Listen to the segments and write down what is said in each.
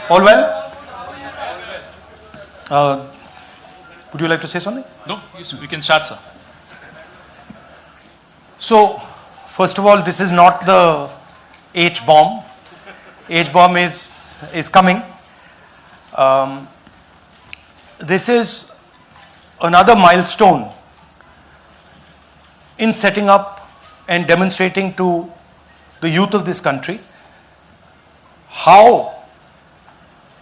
All well? Would you like to say something? No, we can start, sir. So, first of all, this is not the H-bomb. H-bomb is coming. This is another milestone in setting up and demonstrating to the youth of this country how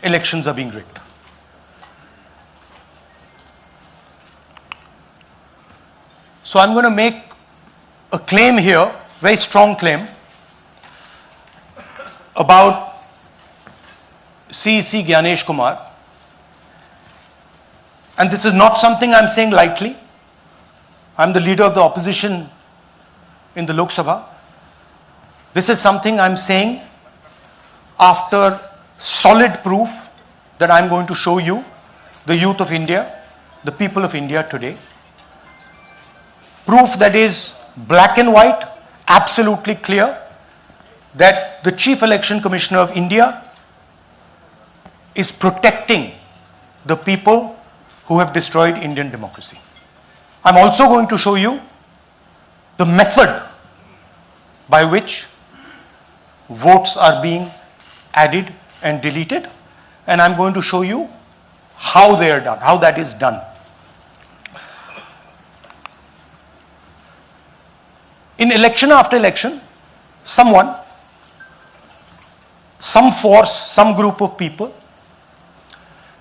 elections are being rigged. So I'm going to make a claim here, very strong claim, about CEC Gyanesh Kumar. And this is not something I'm saying lightly. I'm the leader of the opposition in the Lok Sabha. This is something I'm saying after solid proof that I'm going to show you, the youth of India, the people of India today. Proof that is black and white, absolutely clear, that the Chief Election Commissioner of India is protecting the people who have destroyed Indian democracy. I'm also going to show you the method by which votes are being added and deleted, and I'm going to show you how they are done, how that is done. In election after election, someone, some force, some group of people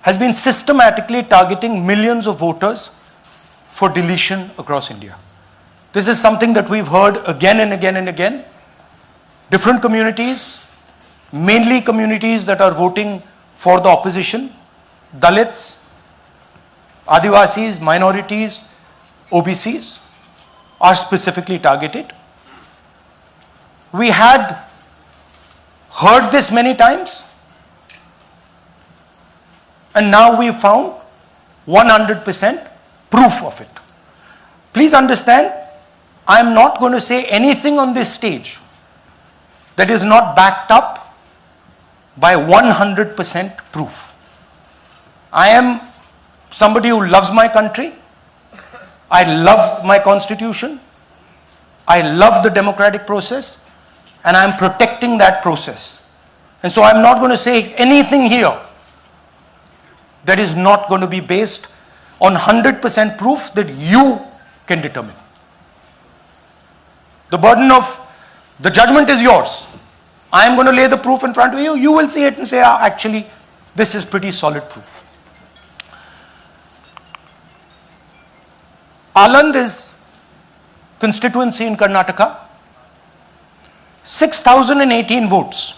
has been systematically targeting millions of voters for deletion across India. This is something that we've heard again and again and again. Different communities, mainly communities that are voting for the opposition, Dalits, Adivasis, minorities, OBCs, are specifically targeted. We had heard this many times, and now we found 100% proof of it. Please understand, I am not going to say anything on this stage that is not backed up by 100% proof. I am somebody who loves my country. I love my constitution. I love the democratic process, and I am protecting that process. And so I'm not going to say anything here that is not going to be based on 100% proof that you can determine. The burden of the judgment is yours. I am going to lay the proof in front of you. You will see it and say, actually, this is pretty solid proof. Aland is constituency in Karnataka. 6,018 votes.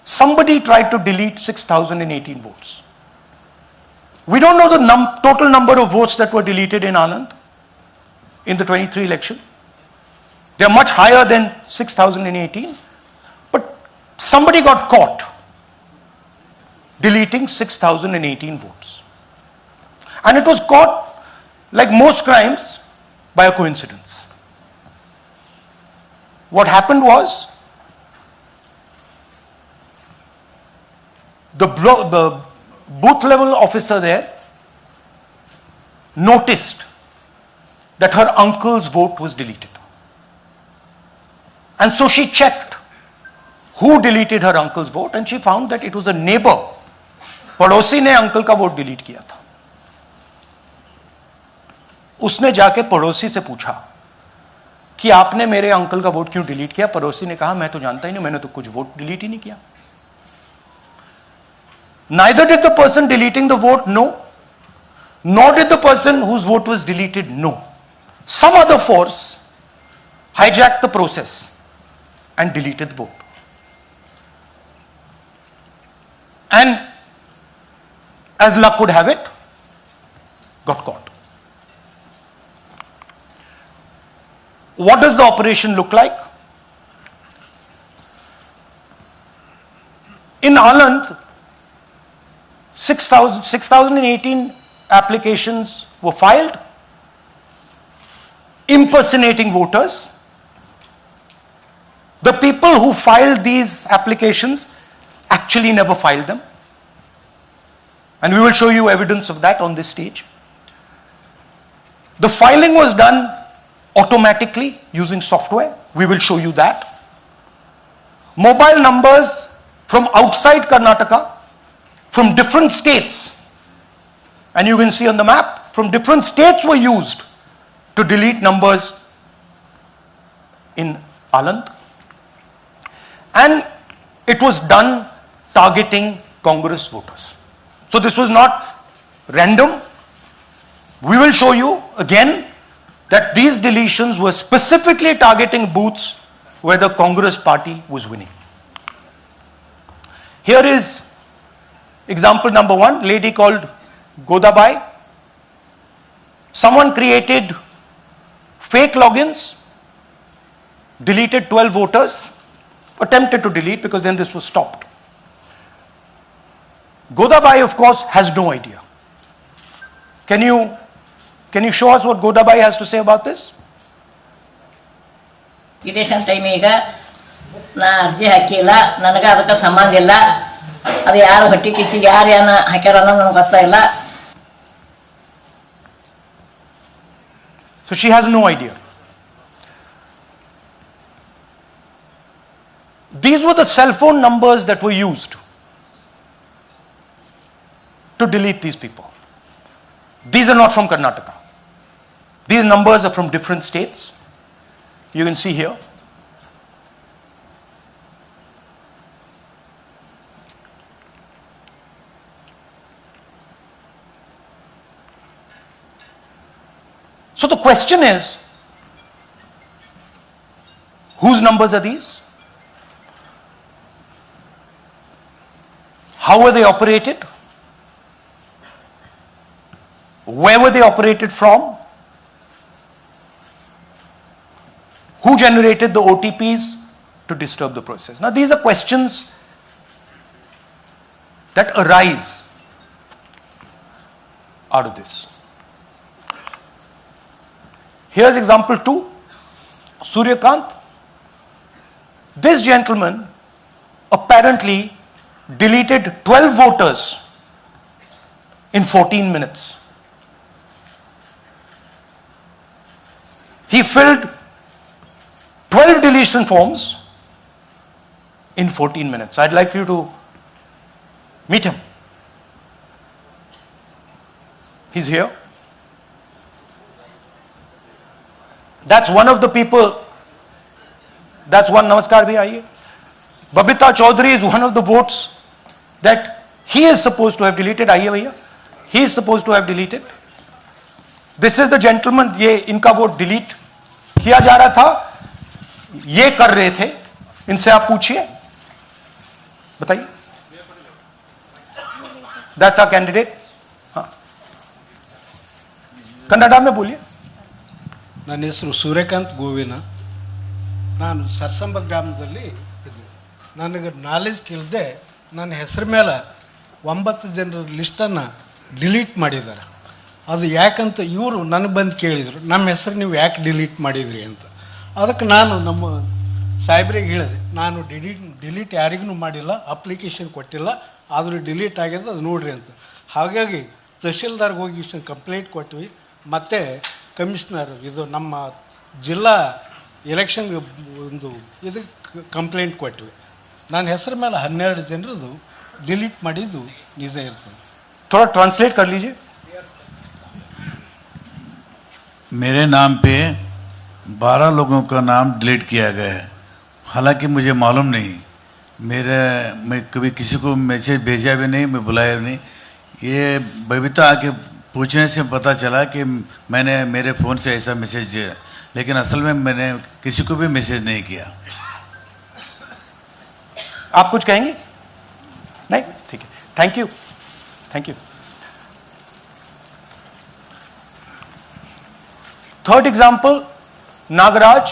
Somebody tried to delete 6,018 votes. We don't know the total number of votes that were deleted in Aland in the 23 election. They are much higher than 6,018. But somebody got caught deleting 6,018 votes. And it was caught, like most crimes, by a coincidence. What happened was, the booth level officer there noticed that her uncle's vote was deleted. And so she checked who deleted her uncle's vote, and she found that it was a neighbor. पड़ोसी ने uncle का vote delete किया था. उसने जाके पड़ोसी से पूछा कि आपने मेरे अंकल का वोट क्यों डिलीट किया. पड़ोसी ने कहा, मैं तो जानता ही नहीं, मैंने तो कुछ वोट डिलीट ही नहीं किया. Neither did the person deleting the vote know, nor did the person whose vote was deleted know. Some other force hijacked the process and deleted the vote. And as luck would have it, got caught. What does the operation look like? In Aland, 6,018 applications were filed, impersonating voters. The people who filed these applications actually never filed them. And we will show you evidence of that on this stage. The filing was done automatically using software. We will show you that. Mobile numbers from outside Karnataka, from different states, and you can see on the map, from different states were used to delete numbers in Aland. And it was done targeting Congress voters. So this was not random. We will show you again that these deletions were specifically targeting booths where the Congress party was winning. Here is example number one, lady called Godabai. Someone created fake logins, deleted 12 voters, attempted to delete because then this was stopped. Godabai, of course, has no idea. Can you show us what Godabai has to say about this? Election time ಈಗ ನಾ ಅರ್ಜಿ ಹಾಕಿಲ್ಲ, ನನಗೆ ಅದಕ್ಕೆ ಸಂಬಂಧ ಇಲ್ಲ. ಅದು ಯಾರು ಹೊಟ್ಟಿ ಕಿಚ್ಚಿಗೆ ಯಾರು ಏನ ಹಾಕ್ಯಾರ ಅನ್ನೋದು ನನಗೆ ಗೊತ್ತಾಗಿಲ್ಲ. So she has no idea. These were the cell phone numbers that were used to delete these people. These are not from Karnataka. These numbers are from different states. You can see here. So the question is, whose numbers are these? How were they operated? Where were they operated from? Who generated the OTPs to disturb the process? Now these are questions that arise out of this. Here's example 2, Suryakant. This gentleman apparently deleted 12 voters in 14 minutes. He filled 12 deletion forms in 14 minutes. I'd like you to meet him. He's here. That's one of the people. That's one. Namaskar bhi aiye. Babita Chaudhary is one of the votes that he is supposed to have deleted. Aiye bhaiya. He is supposed to have deleted. This is the gentleman. ये इनका vote delete किया जा रहा था. ये कर रहे थे. इनसे आप पूछिए. बताइए. That's our candidate. हाँ. कन्नड़ा में बोलिए. ನನ್ನ ಹೆಸರು ಸೂರ್ಯಕಾಂತ್ ಗೋವಿನ. ನಾನು ಸರ್ಸಂಬ ಗ್ರಾಮದಲ್ಲಿ ಇದ್ದೆ. ನನಗೆ ನಾಲೆಜ್ ಕೇಳದೆ ನನ್ನ ಹೆಸರು ಮೇಲೆ 9 ಜನರ ಲಿಸ್ಟನ್ನು ಡಿಲೀಟ್ ಮಾಡಿದ್ದಾರೆ. ಅದು ಯಾಕಂತ ಇವರು ನನಗೆ ಬಂದು ಕೇಳಿದರು, ನಮ್ಮ ಹೆಸರು ನೀವು ಯಾಕೆ ಡಿಲೀಟ್ ಮಾಡಿದ್ರಿ ಅಂತ. ಅದಕ್ಕೆ ನಾನು ನಮ್ಮ ಸಾಹೇಬ್ರಿಗೆ ಹೇಳಿದೆ, ನಾನು ಡಿಲೀಟ್ ಯಾರಿಗೂ ಮಾಡಿಲ್ಲ, ಅಪ್ಲಿಕೇಶನ್ ಕೊಟ್ಟಿಲ್ಲ, ಆದರೂ ಡಿಲೀಟ್ ಆಗ್ಯದ, ಅದು ನೋಡ್ರಿ ಅಂತ. ಹಾಗಾಗಿ ತಹಶೀಲ್ದಾರ್ಗೆ ಹೋಗಿ ಕಂಪ್ಲೇಂಟ್ ಕೊಟ್ವಿ. ಮತ್ತು ಕಮಿಷನರ್ ಇದು ನಮ್ಮ ಜಿಲ್ಲಾ ಎಲೆಕ್ಷನ್ ಒಂದು ಇದಕ್ಕೆ ಕಂಪ್ಲೇಂಟ್ ಕೊಟ್ವಿ. ನನ್ನ ಹೆಸರು ಮೇಲೆ 12 ಜನರದು ಡಿಲೀಟ್ ಮಾಡಿದ್ದು ನಿಜ ಇರ್ತದೆ. थोड़ा ट्रांसलेट कर लीजिए. मेरे नाम पे 12 लोगों का नाम डिलीट किया गया है. हालांकि मुझे मालूम नहीं, मैं कभी किसी को मैसेज भेजा भी नहीं, मैं बुलाया भी नहीं. ये बबीता आके पूछने से पता चला कि मैंने मेरे फ़ोन से ऐसा मैसेज दिया, लेकिन असल में मैंने किसी को भी मैसेज नहीं किया. आप कुछ कहेंगे? नहीं? ठीक है. Thank you. Thank you. Third example, Nagaraj.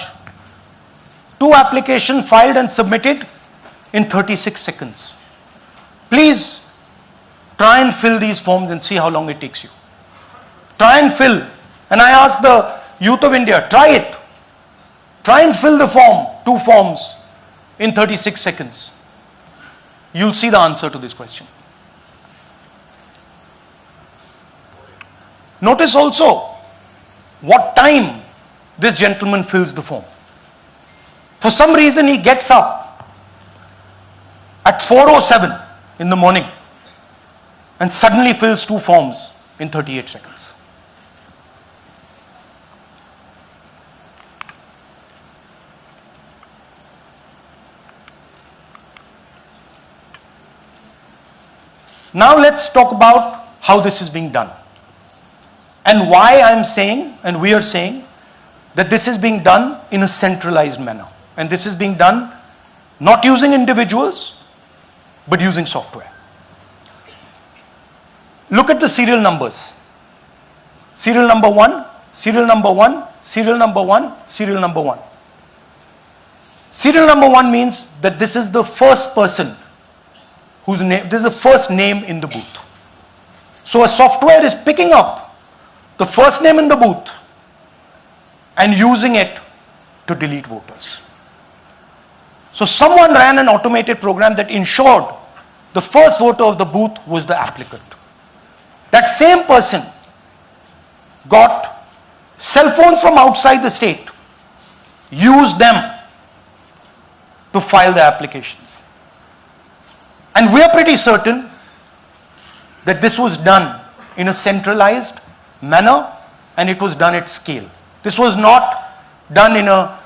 2 applications filed and submitted in 36 seconds. Please try and fill these forms and see how long it takes you. Try and fill. And I ask the youth of India, try it. Try and fill the form, 2 forms in 36 seconds. you'll see the answer to this question. Notice also what time this gentleman fills the form. For some reason he gets up at 4:07 in the morning and suddenly fills 2 forms in 38 seconds. Now let's talk about how this is being done and why I'm saying and we are saying that this is being done in a centralized manner, and this is being done not using individuals but using software. Look at the serial numbers. Serial number 1, serial number 1, serial number 1, serial number 1. Serial number 1 means that this is the first person whose name, this is the first name in the booth. So a software is picking up the first name in the booth and using it to delete voters. So someone ran an automated program that ensured the first voter of the booth was the applicant. That same person got cell phones from outside the state, used them to file the applications. And we are pretty certain that this was done in a centralized manner and it was done at scale. This was not done in a,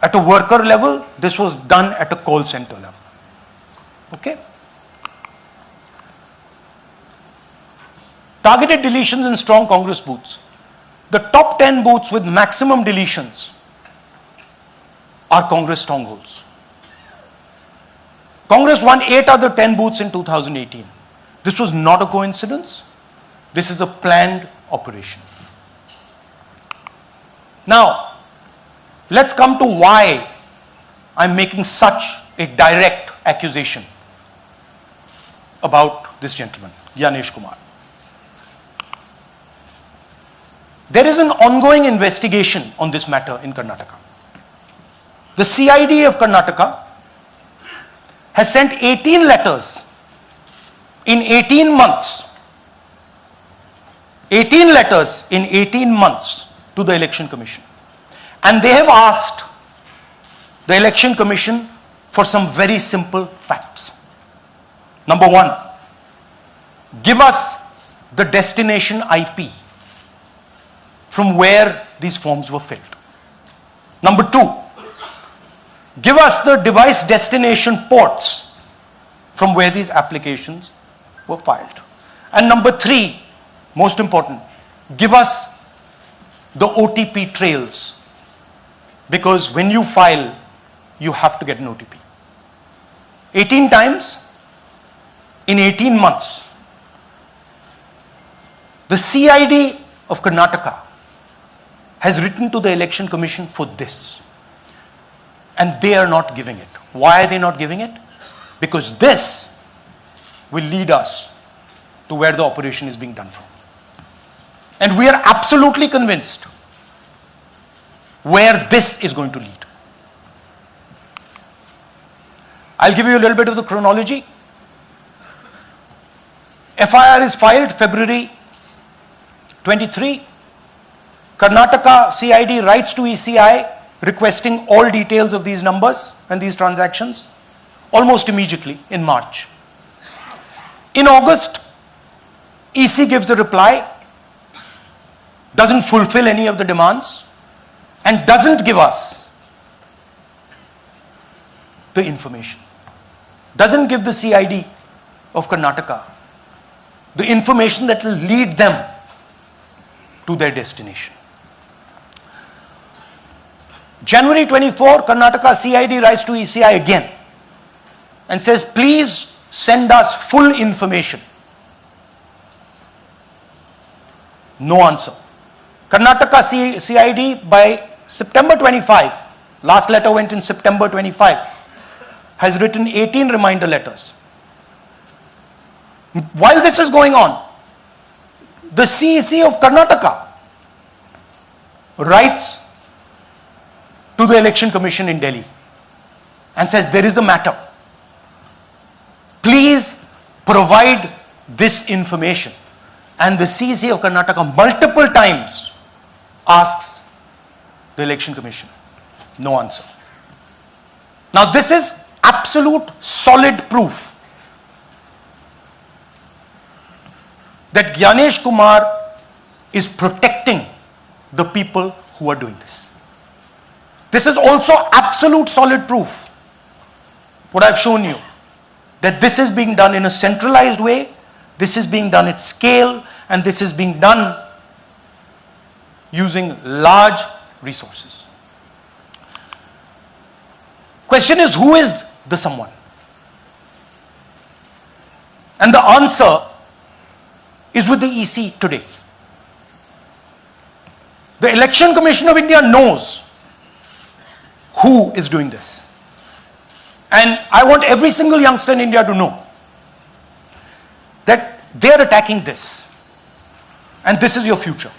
at a worker level. This was done at a call center level. Okay? Targeted deletions in strong Congress booths. The top 10 booths with maximum deletions are Congress strongholds. Congress won 8 other 10 booths in 2018. This was not a coincidence. This is a planned operation. Now, let's come to why I'm making such a direct accusation about this gentleman, Gyanesh Kumar. There is an ongoing investigation on this matter in Karnataka. The CID of Karnataka has sent 18 letters in 18 months. 18 letters in 18 months to the Election Commission. And they have asked the Election Commission for some very simple facts. Number 1, give us the destination IP from where these forms were filled. Number 2, give us the device destination ports from where these applications were filed. And number 3, most important, give us the OTP trails, because when you file, you have to get an OTP. 18 times in 18 months. The CID of Karnataka has written to the Election Commission for this. And they are not giving it. Why are they not giving it? Because this will lead us to where the operation is being done from. And we are absolutely convinced where this is going to lead. I'll give you a little bit of the chronology. FIR is filed February 23. Karnataka CID writes to ECI requesting all details of these numbers and these transactions almost immediately in March. In August, EC gives a reply, doesn't fulfill any of the demands, and doesn't give us the information. Doesn't give the CID of Karnataka the information that will lead them to their destination. January 24, Karnataka CID writes to ECI again and says, please send us full information. No answer. Karnataka CID by September 25, last letter went in September 25, has written 18 reminder letters. While this is going on, the CEC of Karnataka writes to the Election Commission in Delhi and says there is a matter, please provide this information. And the CC of Karnataka multiple times asks the Election Commission. No answer. Now this is absolute solid proof that Gyanesh Kumar is protecting the people who are doing this. This is also absolute solid proof, what I've shown you, that this is being done in a centralized way, this is being done at scale, and this is being done using large resources. Question is, who is the someone? And the answer is with the EC today. The Election Commission of India knows who is doing this. And I want every single youngster in India to know that they are attacking this. And this is your future.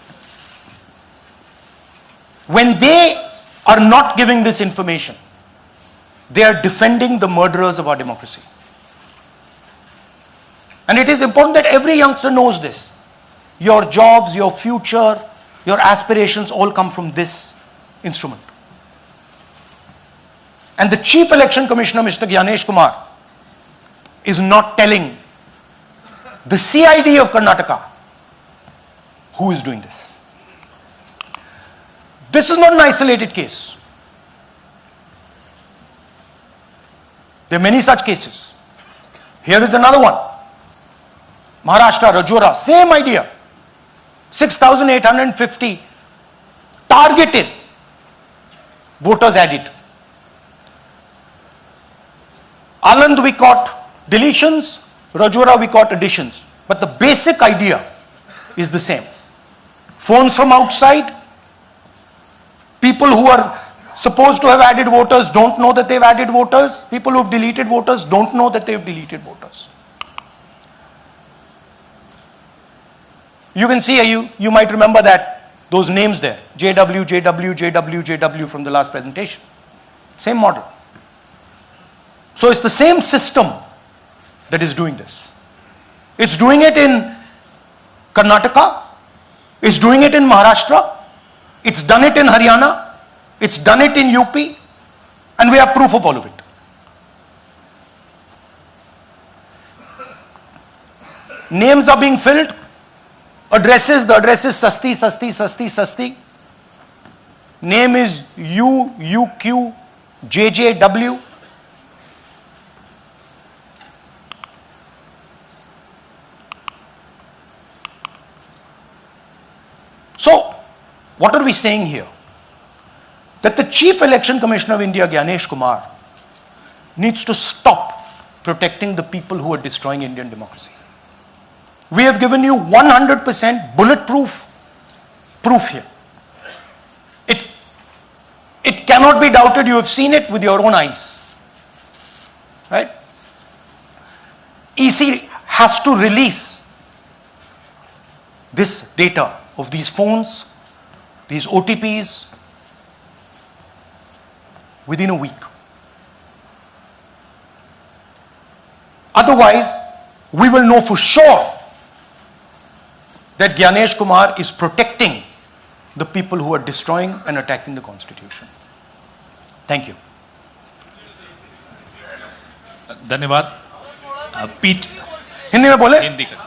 When they are not giving this information, they are defending the murderers of our democracy. And it is important that every youngster knows this. Your jobs, your future, your aspirations all come from this instrument. And the Chief Election Commissioner, Mr. Gyanesh Kumar, is not telling the CID of Karnataka who is doing this. This is not an isolated case. There are many such cases. Here is another one. Maharashtra, Rajora, same idea. 6,850 targeted voters added. Anand we caught deletions, Rajora we caught additions. But the basic idea is the same. Phones from outside, people who are supposed to have added voters don't know that they've added voters. People who've deleted voters don't know that they've deleted voters. You can see, you might remember that, those names there. JW, JW, JW, JW from the last presentation. Same model. So it's the same system that is doing this. It's doing it in Karnataka. It's doing it in Maharashtra. It's done it in Haryana. It's done it in UP. And we have proof of all of it. Names are being filled. Addresses, the address is Sasti, Sasti, Sasti, Sasti. Name is UQ, JJW. So, what are we saying here? That the Chief Election Commissioner of India, Gyanesh Kumar, needs to stop protecting the people who are destroying Indian democracy. We have given you 100% bulletproof proof here. It cannot be doubted. You have seen it with your own eyes. Right? EC has to release this data of these phones, these OTPs, within a week. Otherwise, we will know for sure that Gyanesh Kumar is protecting the people who are destroying and attacking the constitution. Thank you. धन्यवाद पीठ हिंदी में बोले? हिंदी का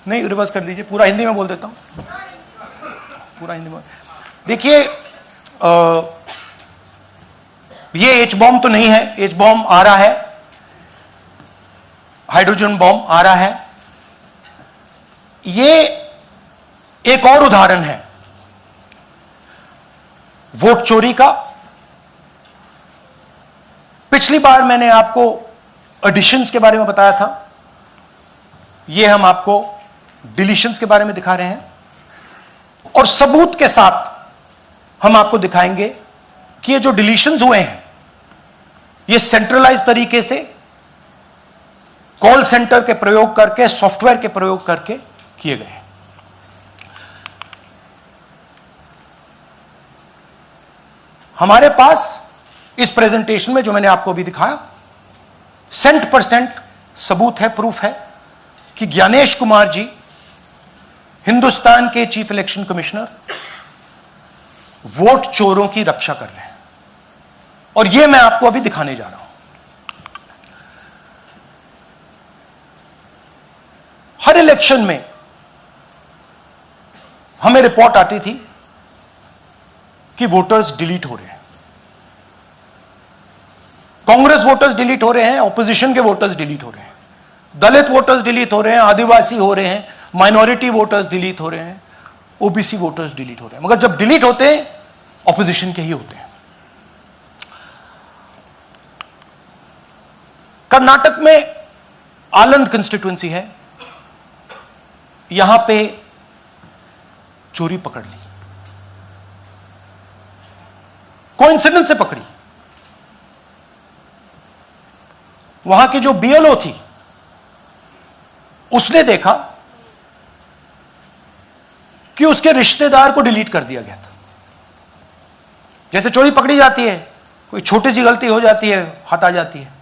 नहीं, reverse कर दीजिए, पूरा हिंदी में बोल देता हूं, पूरा हिंदी में। देखिए, ये एच बॉम्ब तो नहीं है, एच बॉम्ब आ रहा है, हाइड्रोजन बॉम्ब आ रहा है। ये एक और उदाहरण है वोट चोरी का। पिछली बार मैंने आपको एडिशंस के बारे में बताया था, ये हम आपको डिलीशंस के बारे में दिखा रहे हैं, और सबूत के साथ हम आपको दिखाएंगे कि ये जो डिलीशंस हुए हैं ये सेंट्रलाइज तरीके से कॉल सेंटर के प्रयोग करके, सॉफ्टवेयर के प्रयोग करके किए गए हैं। हमारे पास इस प्रेजेंटेशन में जो मैंने आपको अभी दिखाया 100% सबूत है, प्रूफ है कि ज्ञानेश कुमार जी हिंदुस्तान के चीफ इलेक्शन कमिश्नर वोट चोरों की रक्षा कर रहे हैं, और यह मैं आपको अभी दिखाने जा रहा हूं। हर इलेक्शन में हमें रिपोर्ट आती थी कि वोटर्स डिलीट हो रहे हैं, कांग्रेस वोटर्स डिलीट हो रहे हैं, ऑपोजिशन के वोटर्स डिलीट हो रहे हैं, दलित वोटर्स डिलीट हो रहे हैं, आदिवासी हो रहे हैं, माइनॉरिटी वोटर्स डिलीट हो रहे हैं, ओबीसी वोटर्स डिलीट हो रहे हैं। मगर जब डिलीट होते हैं ऑपोजिशन के ही होते हैं। कर्नाटक में आलंद कंस्टिट्यूएंसी है, यहां पे चोरी पकड़ ली, कोइंसिडेंस से पकड़ी। वहां की जो बीएलओ थी उसने देखा कि उसके रिश्तेदार को डिलीट कर दिया गया था। जैसे चोरी पकड़ी जाती है, कोई छोटी सी गलती हो जाती है, हाथ आ जाती है।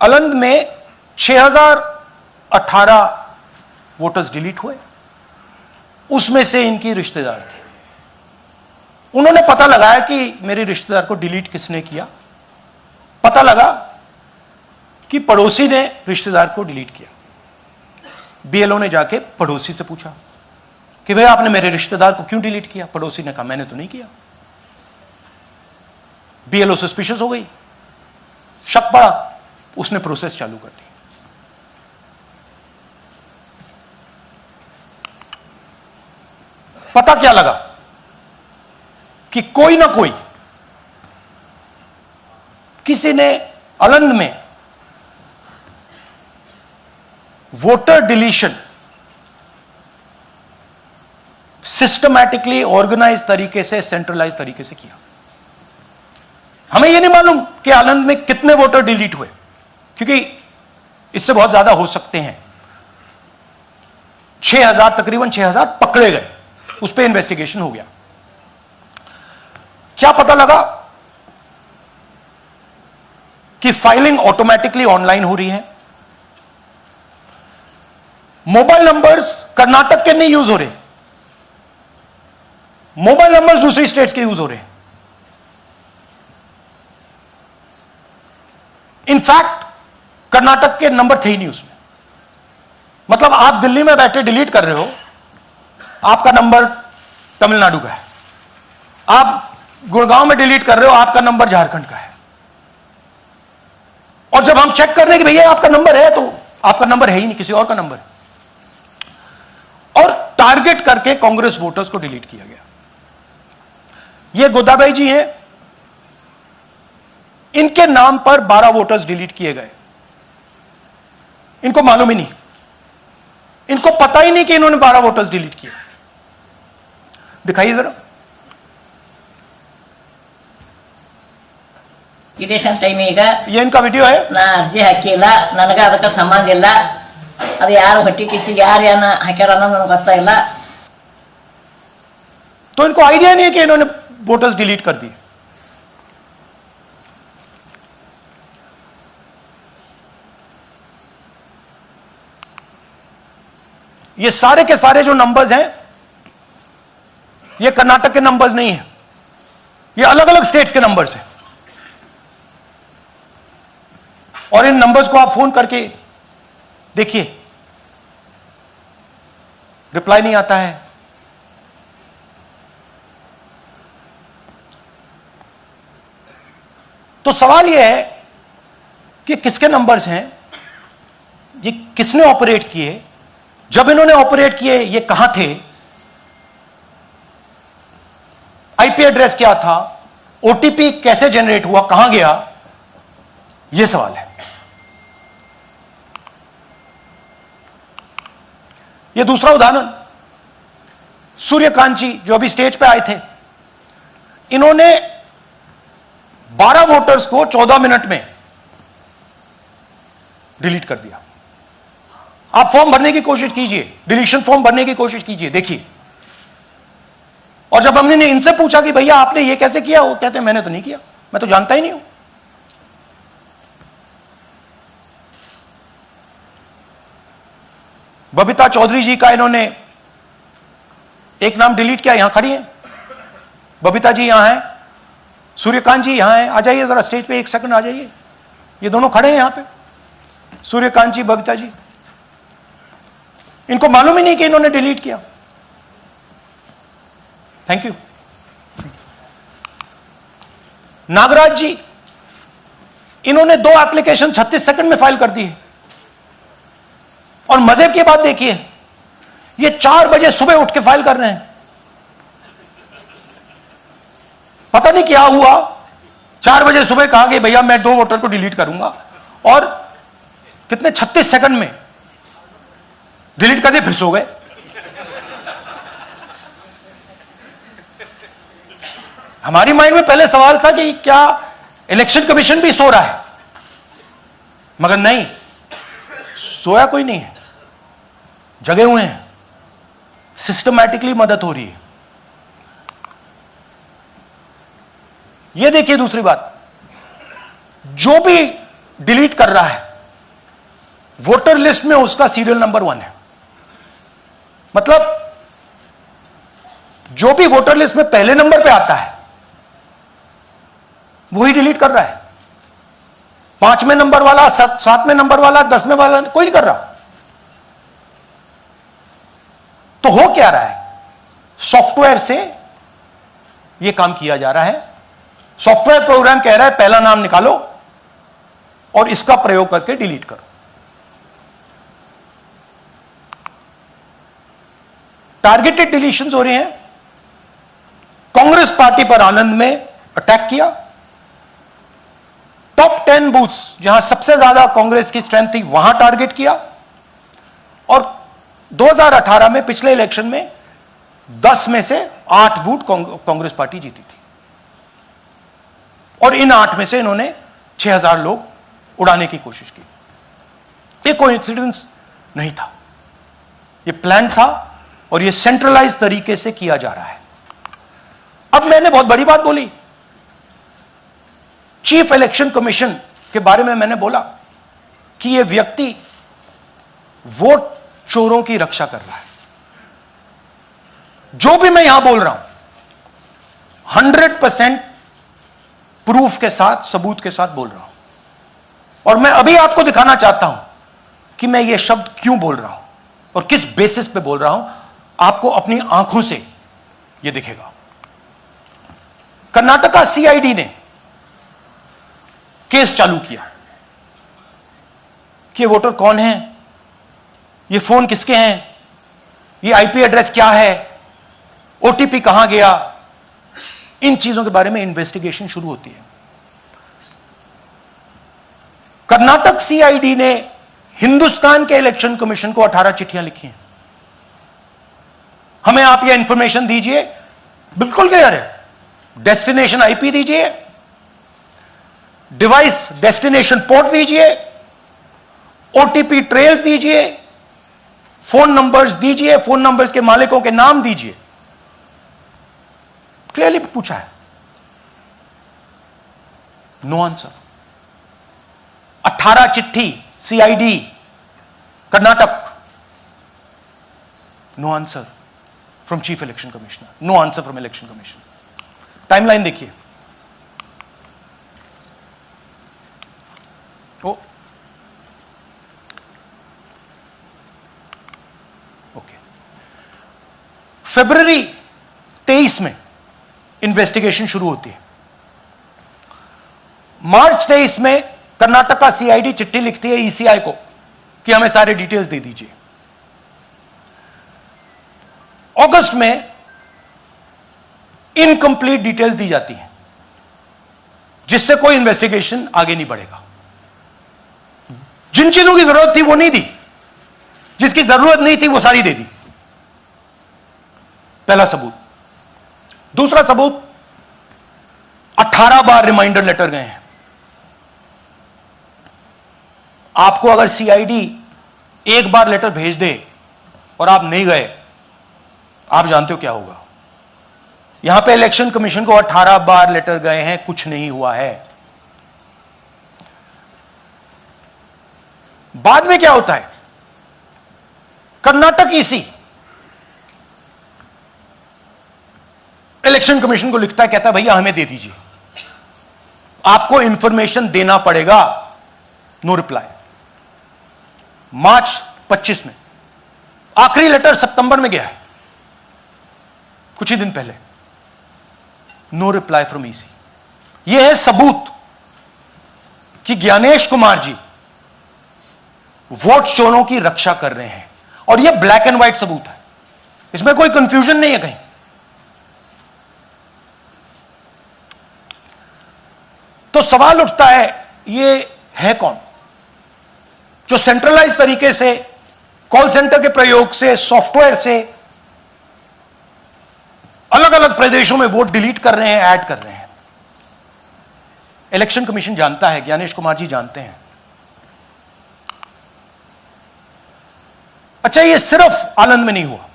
अलंद में 6018 वोटर्स डिलीट हुए, उसमें से इनकी रिश्तेदार थे। उन्होंने पता लगाया कि मेरे रिश्तेदार को डिलीट किसने किया। पता लगा कि पड़ोसी ने रिश्तेदार को डिलीट किया। बीएलओ ने जाके पड़ोसी से पूछा कि भाई आपने मेरे रिश्तेदार को क्यों डिलीट किया? पड़ोसी ने कहा मैंने तो नहीं किया। बीएलओ सस्पिशियस हो गई, शक पड़ा, उसने प्रोसेस चालू कर दी। पता क्या लगा कि कोई ना कोई, किसी ने अलंद में वोटर डिलीशन सिस्टमैटिकली ऑर्गेनाइज तरीके से, सेंट्रलाइज तरीके से किया। हमें यह नहीं मालूम कि आनंद में कितने वोटर डिलीट हुए, क्योंकि इससे बहुत ज्यादा हो सकते हैं। 6000, तकरीबन 6000 पकड़े गए, उस पर इन्वेस्टिगेशन हो गया। क्या पता लगा कि फाइलिंग ऑटोमेटिकली ऑनलाइन हो रही है। मोबाइल नंबर्स कर्नाटक के नहीं यूज हो रहे, मोबाइल नंबर्स दूसरी स्टेट्स के यूज हो रहे हैं। इनफैक्ट कर्नाटक के नंबर थे ही नहीं उसमें। मतलब आप दिल्ली में बैठे डिलीट कर रहे हो, आपका नंबर तमिलनाडु का है। आप गुड़गांव में डिलीट कर रहे हो, आपका नंबर झारखंड का है। और जब हम चेक कर रहे हैं कि भैया आपका नंबर है, तो आपका नंबर है ही नहीं, किसी और का नंबर है। और टारगेट करके कांग्रेस वोटर्स को डिलीट किया गया। ये गोदाबाई जी हैं, इनके नाम पर 12 वोटर्स डिलीट किए गए। इनको मालूम ही नहीं, इनको पता ही नहीं कि इन्होंने 12 वोटर्स डिलीट किए। दिखाइए जरा। ಇಲೆಕ್ಷನ್ ಟೈಮ್ ಈಗ ये इनका वीडियो है। ನಾ ಅರ್ಜಿ ಹಾಕಿಲ್ಲ, ನನಗ ಅದಕ್ಕೆ ಸಂಬಂಧ ಇಲ್ಲ। ಅದು ಯಾರು ಹೊಟ್ಟಿ ಕಿಚ್ಚಿಗೆ ಯಾರು ಏನ ಹಾಕ್ಯಾರ ಅನ್ನೋದು ನನಗೆ ಗೊತ್ತಾಗಿಲ್ಲ। तो इनको आइडिया नहीं है कि इन्होंने वोटर्स डिलीट कर दिए। ये सारे के सारे जो नंबर्स हैं, ये कर्नाटक के नंबर्स नहीं है, ये अलग अलग स्टेट्स के नंबर्स हैं। और इन नंबर्स को आप फोन करके देखिए, रिप्लाई नहीं आता है। तो सवाल यह है कि किसके नंबर्स हैं, ये किसने ऑपरेट किए, जब इन्होंने ऑपरेट किए ये कहां थे, आईपी एड्रेस क्या था, ओटीपी कैसे जनरेट हुआ, कहां गया, यह सवाल है। यह दूसरा उदाहरण, सूर्यकांत जी जो अभी स्टेज पे आए थे, इन्होंने 12 वोटर्स को 14 मिनट में डिलीट कर दिया। आप फॉर्म भरने की कोशिश कीजिए, डिलीशन फॉर्म भरने की कोशिश कीजिए, देखिए। और जब हमने इनसे पूछा कि भैया आपने ये कैसे किया, वो कहते हैं मैंने तो नहीं किया, मैं तो जानता ही नहीं हूं। बबीता चौधरी जी का इन्होंने एक नाम डिलीट किया, यहां खड़ी हैं बबीता जी, यहां हैं, सूर्यकांत जी यहां हैं, आ जाइए जरा स्टेज पे, एक सेकंड आ जाइए, ये दोनों खड़े हैं यहां पे, सूर्यकांत जी, बबीता जी। इनको मालूम ही नहीं कि इन्होंने डिलीट किया। Thank you. नागराज जी, इन्होंने 2 एप्लीकेशन 36 सेकंड में फाइल कर दी है। और मजे की बात देखिए, ये 4 बजे सुबह उठ के फाइल कर रहे हैं। पता नहीं क्या हुआ, 4 बजे सुबह कहा कि भैया मैं 2 वोटर को डिलीट करूंगा, और कितने 36 सेकंड में डिलीट कर दिए, फिर सो गए। हमारी माइंड में पहले सवाल था कि क्या इलेक्शन कमीशन भी सो रहा है, मगर नहीं, सोया कोई नहीं है, जगे हुए हैं, सिस्टमैटिकली मदद हो रही है। यह देखिए दूसरी बात, जो भी डिलीट कर रहा है वोटर लिस्ट में उसका सीरियल नंबर 1 है। मतलब जो भी वोटर लिस्ट में पहले नंबर पे आता है वही डिलीट कर रहा है। 5वें नंबर वाला, 7वें नंबर वाला, 10वें वाला कोई नहीं कर रहा। तो हो क्या रहा है, सॉफ्टवेयर से यह काम किया जा रहा है। सॉफ्टवेयर प्रोग्राम कह रहा है पहला नाम निकालो और इसका प्रयोग करके डिलीट करो। टारगेटेड डिलीशंस हो रहे हैं। कांग्रेस पार्टी पर आनंद में अटैक किया। टॉप 10 बूथ्स जहां सबसे ज्यादा कांग्रेस की स्ट्रेंथ थी वहां टारगेट किया। और 2018 में पिछले इलेक्शन में 10 में से 8 बूथ कांग्रेस पार्टी जीती थी, और इन 8 में से इन्होंने 6000 लोग उड़ाने की कोशिश की। यह कोइंसिडेंस नहीं था, यह प्लान था, और यह सेंट्रलाइज तरीके से किया जा रहा है। अब मैंने बहुत बड़ी बात बोली, चीफ इलेक्शन कमीशन के बारे में मैंने बोला कि यह व्यक्ति वोट चोरों की रक्षा कर रहा है। जो भी मैं यहां बोल रहा हूं 100% प्रूफ के साथ, सबूत के साथ बोल रहा हूं, और मैं अभी आपको दिखाना चाहता हूं कि मैं यह शब्द क्यों बोल रहा हूं और किस बेसिस पे बोल रहा हूं। आपको अपनी आंखों से यह दिखेगा। कर्नाटका सीआईडी ने केस चालू किया कि ये वोटर कौन है, ये फोन किसके हैं, ये आईपी एड्रेस क्या है, ओटीपी कहां गया, इन चीजों के बारे में इन्वेस्टिगेशन शुरू होती है। कर्नाटक सीआईडी ने हिंदुस्तान के इलेक्शन कमीशन को 18 चिट्ठियां लिखी हैं। हमें आप यह इंफॉर्मेशन दीजिए, बिल्कुल क्लियर है, डेस्टिनेशन आईपी दीजिए, डिवाइस डेस्टिनेशन पोर्ट दीजिए, ओटीपी ट्रेल दीजिए, फोन नंबर्स दीजिए, फोन नंबर्स के मालिकों के नाम दीजिए। क्लियरली पूछा है, नो आंसर। 18 चिट्ठी CID Karnataka, no answer from chief election commissioner, no answer from election commission. Timeline देखिए, ओके, फरवरी 23 में इन्वेस्टिगेशन शुरू होती है। मार्च 23 में कर्नाटका सीआईडी चिट्ठी लिखती है ईसीआई को कि हमें सारे डिटेल्स दे दीजिए। अगस्त में इनकंप्लीट डिटेल्स दी जाती हैं, जिससे कोई इन्वेस्टिगेशन आगे नहीं बढ़ेगा। जिन चीजों की जरूरत थी वो नहीं दी, जिसकी जरूरत नहीं थी वो सारी दे दी। पहला सबूत। दूसरा सबूत, 18 बार रिमाइंडर लेटर गए हैं। आपको अगर सीआईडी एक बार लेटर भेज दे और आप नहीं गए, आप जानते हो क्या होगा। यहां पे इलेक्शन कमीशन को 18 बार लेटर गए हैं, कुछ नहीं हुआ है। बाद में क्या होता है, कर्नाटक ईसी इलेक्शन कमीशन को लिखता है, कहता है भैया हमें दे दीजिए, आपको इंफॉर्मेशन देना पड़ेगा। No reply. मार्च 25 में आखिरी लेटर सितंबर में गया है, कुछ ही दिन पहले। No reply from EC. यह है सबूत कि ज्ञानेश कुमार जी वोट चोरों की रक्षा कर रहे हैं, और यह ब्लैक एंड व्हाइट सबूत है, इसमें कोई कंफ्यूजन नहीं है कहीं। तो सवाल उठता है, ये है कौन जो सेंट्रलाइज तरीके से कॉल सेंटर के प्रयोग से, सॉफ्टवेयर से अलग अलग प्रदेशों में वोट डिलीट कर रहे हैं, ऐड कर रहे हैं। इलेक्शन कमीशन जानता है, ज्ञानेश कुमार जी जानते हैं। अच्छा, ये सिर्फ आनंद में नहीं हुआ,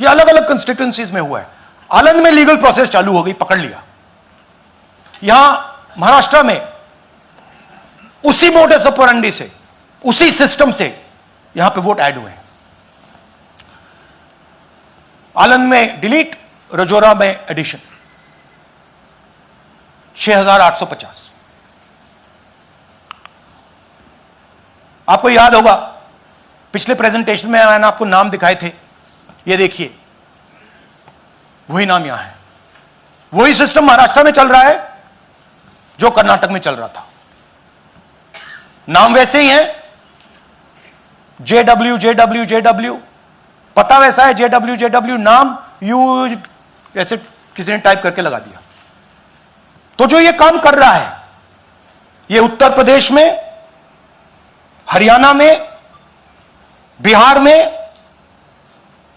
ये अलग अलग कंस्टिट्यूएंसीज में हुआ है। आनंद में लीगल प्रोसेस चालू हो गई, पकड़ लिया। यहां महाराष्ट्र में उसी मोडस ऑपरेंडी से, उसी सिस्टम से यहां पे वोट ऐड हुए हैं। आनंद में डिलीट, रजौरा में एडिशन, 6850। आपको याद होगा पिछले प्रेजेंटेशन में मैंने आपको नाम दिखाए थे, ये देखिए वही नाम यहां है। वही सिस्टम महाराष्ट्र में चल रहा है जो कर्नाटक में चल रहा था। नाम वैसे ही है, JW JW JW, पता वैसा है JW JW, नाम यू ऐसे किसी ने टाइप करके लगा दिया। तो जो ये काम कर रहा है, ये उत्तर प्रदेश में, हरियाणा में, बिहार में,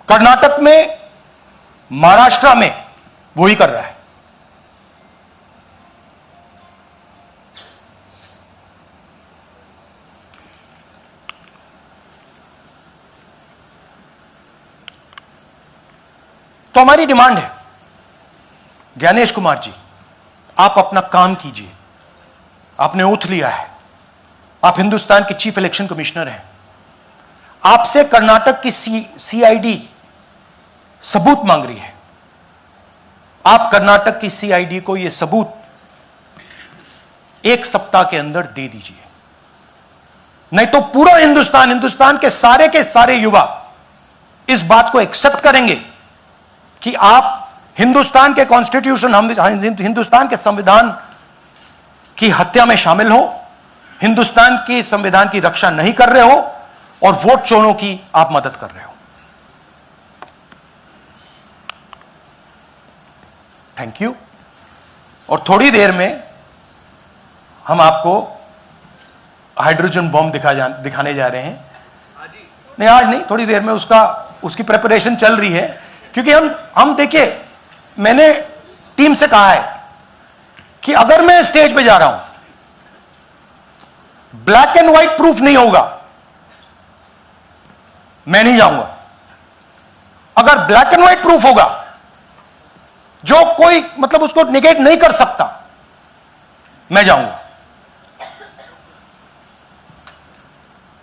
कर्नाटक में, महाराष्ट्र में वही कर रहा है। तो हमारी डिमांड है, ज्ञानेश कुमार जी, आप अपना काम कीजिए। आपने ओथ लिया है, आप हिंदुस्तान के चीफ इलेक्शन कमिश्नर हैं। आपसे कर्नाटक की CID सबूत मांग रही है। आप कर्नाटक की CID को यह सबूत 1 सप्ताह के अंदर दे दीजिए, नहीं तो पूरा हिंदुस्तान के सारे युवा इस बात को एक्सेप्ट करेंगे कि आप हिंदुस्तान के कॉन्स्टिट्यूशन, हिंदुस्तान के संविधान की हत्या में शामिल हो, हिंदुस्तान के संविधान की रक्षा नहीं कर रहे हो, और वोट चोरों की आप मदद कर रहे हो। Thank you. और थोड़ी देर में हम आपको हाइड्रोजन बॉम्ब दिखाने जा रहे हैं। नहीं, आज नहीं, थोड़ी देर में उसकी प्रिपरेशन चल रही है। क्योंकि हम देखिए, मैंने टीम से कहा है कि अगर मैं स्टेज पे जा रहा हूं, ब्लैक एंड व्हाइट प्रूफ नहीं होगा, मैं नहीं जाऊंगा। अगर ब्लैक एंड व्हाइट प्रूफ होगा, जो कोई मतलब उसको निगेट नहीं कर सकता, मैं जाऊंगा।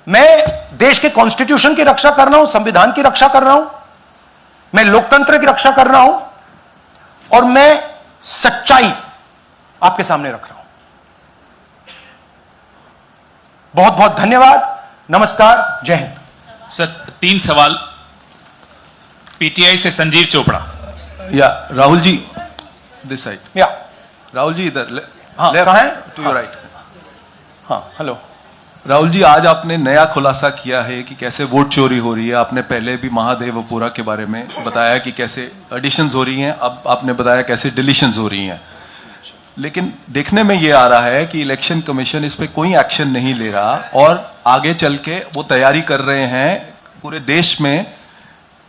मैं देश के कॉन्स्टिट्यूशन की रक्षा कर रहा हूं, संविधान की रक्षा कर रहा हूं, मैं लोकतंत्र की रक्षा कर रहा हूं, और मैं सच्चाई आपके सामने रख रहा हूं। बहुत बहुत धन्यवाद, नमस्कार, जय हिंद। सर 3 सवाल। PTI से संजीव चोपड़ा। या राहुल जी, दिस साइड। या राहुल जी इधर, हाँ, कहाँ है? To your right. हाँ, हेलो। राहुल जी, आज आपने नया खुलासा किया है कि कैसे वोट चोरी हो रही है। आपने पहले भी महादेवपुरा के बारे में बताया कि कैसे एडिशंस हो रही हैं, अब आपने बताया कैसे डिलीशंस हो रही हैं। लेकिन देखने में ये आ रहा है कि इलेक्शन कमीशन इस पे कोई एक्शन नहीं ले रहा, और आगे चल के वो तैयारी कर रहे हैं पूरे देश में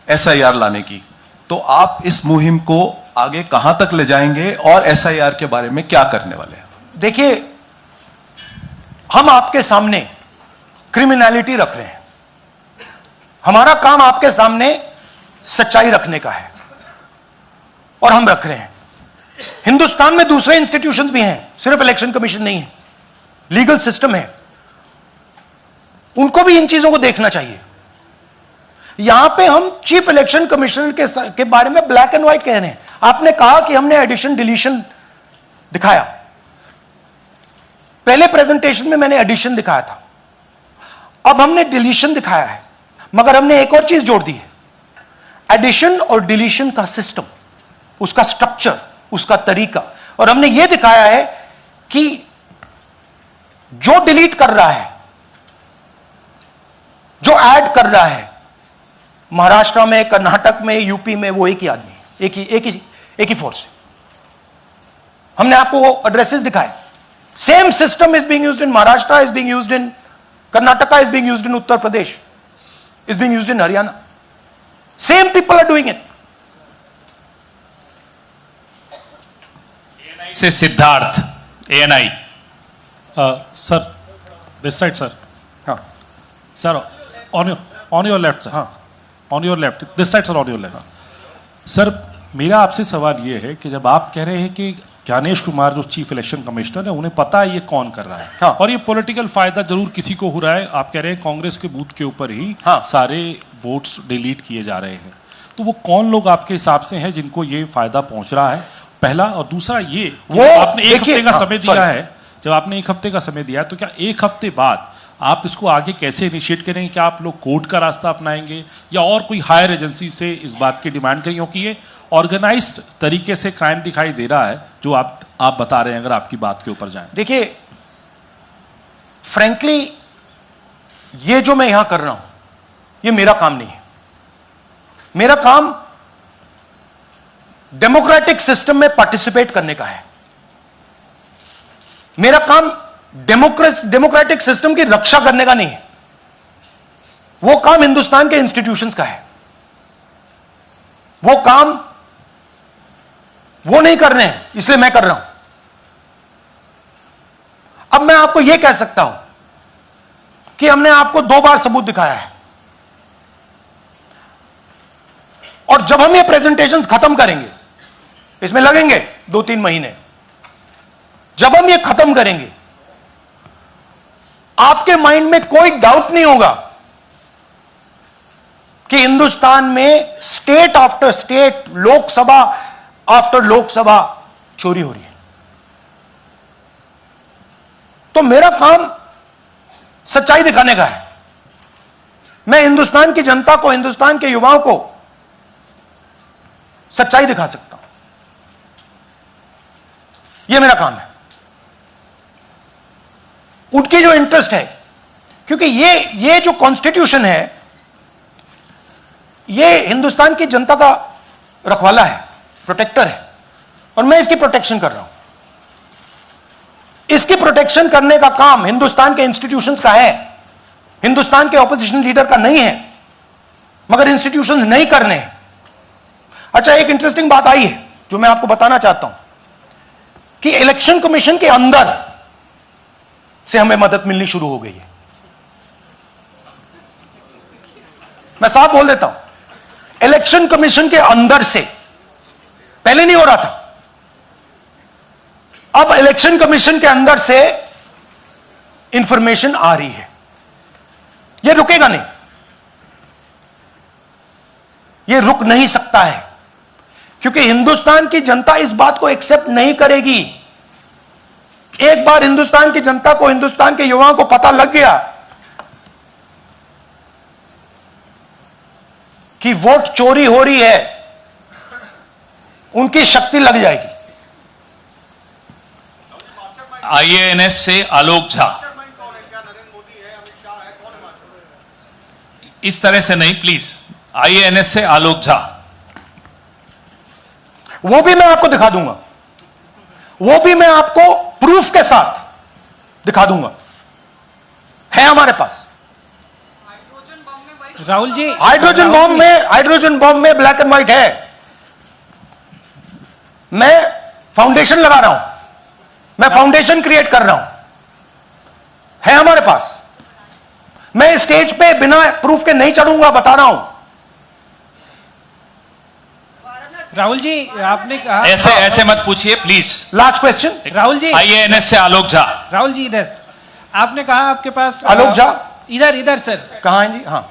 SIR लाने की। तो आप इस मुहिम को आगे कहां तक ले जाएंगे, और SIR के बारे में क्या करने वाले हैं? देखिए, हम आपके सामने क्रिमिनलिटी रख रहे हैं, हमारा काम आपके सामने सच्चाई रखने का है। और हम रख रहे हैं। हिंदुस्तान में दूसरे इंस्टीट्यूशंस भी हैं, सिर्फ इलेक्शन कमीशन नहीं है, लीगल सिस्टम है, उनको भी इन चीजों को देखना चाहिए। यहां पे हम चीफ इलेक्शन कमिश्नर के बारे में ब्लैक एंड व्हाइट कह रहे हैं। आपने कहा कि हमने एडिशन डिलीशन दिखाया, पहले प्रेजेंटेशन में मैंने एडिशन दिखाया था, अब हमने डिलीशन दिखाया है, मगर हमने एक और चीज जोड़ दी है। एडिशन और डिलीशन का सिस्टम, उसका स्ट्रक्चर, उसका तरीका, और हमने यह दिखाया है कि जो डिलीट कर रहा है, जो ऐड कर रहा है, महाराष्ट्र में, कर्नाटक में, यूपी में, वो एक ही आदमी है, एक ही फोर्स है। हमने आपको वो एड्रेसेस दिखाए। Same system is being used in Maharashtra, is being used in Karnataka, is being used in Uttar Pradesh, is being used in Haryana. Same people are doing it. से Siddharth, ANI। Sir, this side, sir. हाँ Sir, on your left, sir. हाँ On your left. This side, sir, on your left. Sir, मेरा आपसे सवाल ये है कि जब आप कह रहे हैं कि ज्ञानेश कुमार जो चीफ इलेक्शन कमिश्नर है, उन्हें पता है ये कौन कर रहा है, हाँ। और ये पॉलिटिकल फायदा जरूर किसी को हो रहा है। आप कह रहे हैं कांग्रेस के बूथ के ऊपर ही हाँ। सारे वोट्स डिलीट किए जा रहे हैं, तो वो कौन लोग आपके हिसाब से हैं जिनको ये फायदा पहुंच रहा है, पहला। और दूसरा ये कि वो आपने एक देखिए, हफ्ते का हाँ, समय दिया sorry। है, जब आपने एक हफ्ते का समय दिया है, तो क्या एक हफ्ते बाद आप इसको आगे कैसे इनिशिएट करेंगे? क्या आप लोग कोर्ट का रास्ता अपनाएंगे या और कोई हायर एजेंसी से इस बात की डिमांड करेंगे? क्योंकि ये ऑर्गेनाइज्ड तरीके से क्राइम दिखाई दे रहा है जो आप बता रहे हैं, अगर आपकी बात के ऊपर जाएं। देखिए, फ्रैंकली ये जो मैं यहां कर रहा हूं, ये मेरा काम नहीं है। मेरा काम डेमोक्रेटिक सिस्टम में पार्टिसिपेट करने का है। मेरा काम डेमोक्रेटिक सिस्टम की रक्षा करने का नहीं है। वो काम हिंदुस्तान के इंस्टीट्यूशंस का है। वो काम वो नहीं कर रहे हैं, इसलिए मैं कर रहा हूं। अब मैं आपको यह कह सकता हूं कि हमने आपको 2 बार सबूत दिखाया है, और जब हम ये प्रेजेंटेशंस खत्म करेंगे, इसमें लगेंगे 2-3 महीने, जब हम ये खत्म करेंगे, आपके माइंड में कोई डाउट नहीं होगा कि हिंदुस्तान में state after state, Lok Sabha after Lok Sabha चोरी हो रही है। तो मेरा काम सच्चाई दिखाने का है। मैं हिंदुस्तान की जनता को, हिंदुस्तान के युवाओं को सच्चाई दिखा सकता हूं। यह मेरा काम है। उनकी जो इंटरेस्ट है, क्योंकि ये जो कॉन्स्टिट्यूशन है, ये हिंदुस्तान की जनता का रखवाला है, प्रोटेक्टर है, और मैं इसकी प्रोटेक्शन कर रहा हूं। इसकी प्रोटेक्शन करने का काम हिंदुस्तान के इंस्टीट्यूशंस का है, हिंदुस्तान के ऑपोजिशन लीडर का नहीं है, मगर इंस्टीट्यूशंस नहीं करने हैं। अच्छा, एक इंटरेस्टिंग बात आई है जो मैं आपको बताना चाहता हूं कि इलेक्शन कमीशन के अंदर से हमें मदद मिलनी शुरू हो गई है। मैं साफ बोल देता हूं, इलेक्शन कमीशन के अंदर से, पहले नहीं हो रहा था, अब इलेक्शन कमीशन के अंदर से इंफॉर्मेशन आ रही है। यह रुकेगा नहीं, यह रुक नहीं सकता है, क्योंकि हिंदुस्तान की जनता इस बात को एक्सेप्ट नहीं करेगी। एक बार हिंदुस्तान की जनता को, हिंदुस्तान के युवाओं को पता लग गया कि वोट चोरी हो रही है, उनकी शक्ति लग जाएगी। IANS से आलोक झा। इस तरह से नहीं प्लीज। IANS से आलोक झा। वो भी मैं आपको दिखा दूंगा, वो भी मैं आपको प्रूफ के साथ दिखा दूंगा, है हमारे पास। राहुल जी, हाइड्रोजन बॉम्ब में ब्लैक एंड व्हाइट है। मैं फाउंडेशन लगा रहा हूं, मैं फाउंडेशन क्रिएट कर रहा हूं, है हमारे पास। मैं स्टेज पे बिना प्रूफ के नहीं चढ़ूंगा, बता रहा हूं। राहुल जी आपने कहा ऐसे ऐसे मत पूछिए please. Last question. Rahul ji IANS से आलोक झा। राहुल जी इधर आपने कहा आपके पास आलोक झा? इधर इधर सर कहाँ हैं जी? हाँ,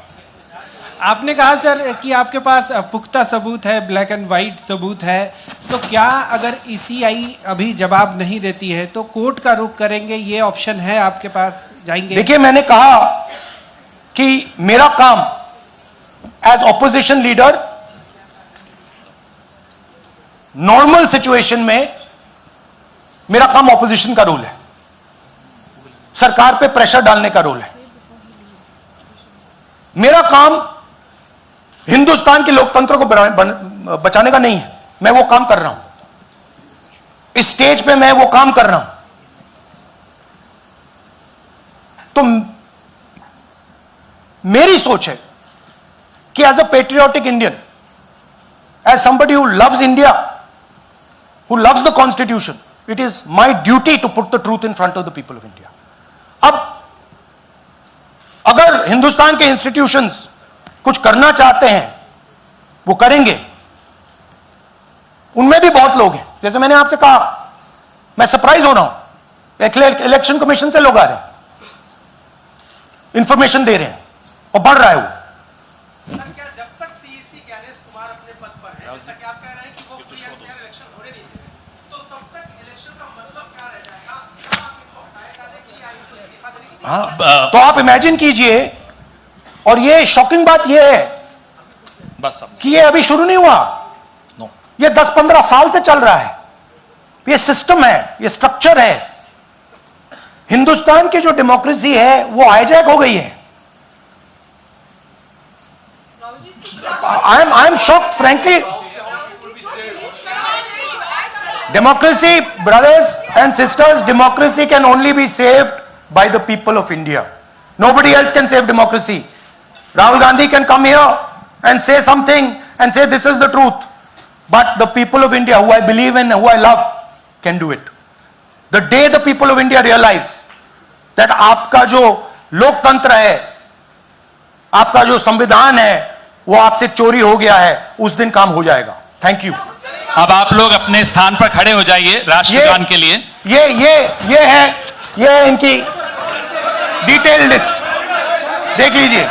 आपने कहा सर कि आपके पास पुख्ता सबूत है, ब्लैक एंड वाइट सबूत है, तो क्या अगर ECI अभी जवाब नहीं देती है तो कोर्ट का रुख करेंगे, ये ऑप्शन है आपके पास, जाएंगे? देखिए मैंने कहा कि मेरा काम as opposition leader normal situation में मेरा काम ऑपोजिशन का रोल है, सरकार पे प्रेशर डालने का रोल है। मेरा काम हिंदुस्तान के लोकतंत्र को बचाने का नहीं है। मैं वो काम कर रहा हूं, इस स्टेज पे मैं वो काम कर रहा हूं। तो मेरी सोच है कि as a patriotic Indian, as somebody who loves India, who loves the constitution, it is my duty to put the truth in front of the people of India. अब अगर हिंदुस्तान के इंस्टीट्यूशंस कुछ करना चाहते हैं वो करेंगे। उनमें भी बहुत लोग हैं, जैसे मैंने आपसे कहा, मैं सरप्राइज हो रहा हूं, इलेक्शन कमीशन से लोग आ रहे हैं, इंफॉर्मेशन दे रहे हैं और बढ़ रहा है वो। क्या जब तक CEC ज्ञानेश कुमार अपने पद पर है, जैसा कि आप कह रहे हैं कि वो फ्री एंड फेयर इलेक्शन होने नहीं देंगे, तो तब तक इलेक्शन का मतलब क्या रह जाएगा? क्या आप इनको हटाए जाने के लिए आएंगे, इस्तीफा देने के लिए? हाँ, तो आप इमेजिन कीजिए, और ये शॉकिंग बात ये है बस अब कि ये अभी शुरू नहीं हुआ, नो। ये 10-15 साल से चल रहा है। ये सिस्टम है, ये स्ट्रक्चर है। हिंदुस्तान की जो डेमोक्रेसी है वो हाईजैक हो गई है। I am shocked frankly. Democracy, brothers and sisters, democracy can only be saved by the people of India. Nobody else can save democracy. Rahul Gandhi can come here and say something and say this is the truth. But the people of India, who I believe in, who I love, can do it. The day the people of India realize that आपका जो लोकतंत्र है, आपका जो संविधान है, वो आपसे चोरी हो गया है, उस दिन काम हो जाएगा। Thank you. अब आप लोग अपने स्थान पर खड़े हो जाइए राष्ट्रगान के लिए। ये है इनकी डिटेल लिस्ट, देख लीजिए।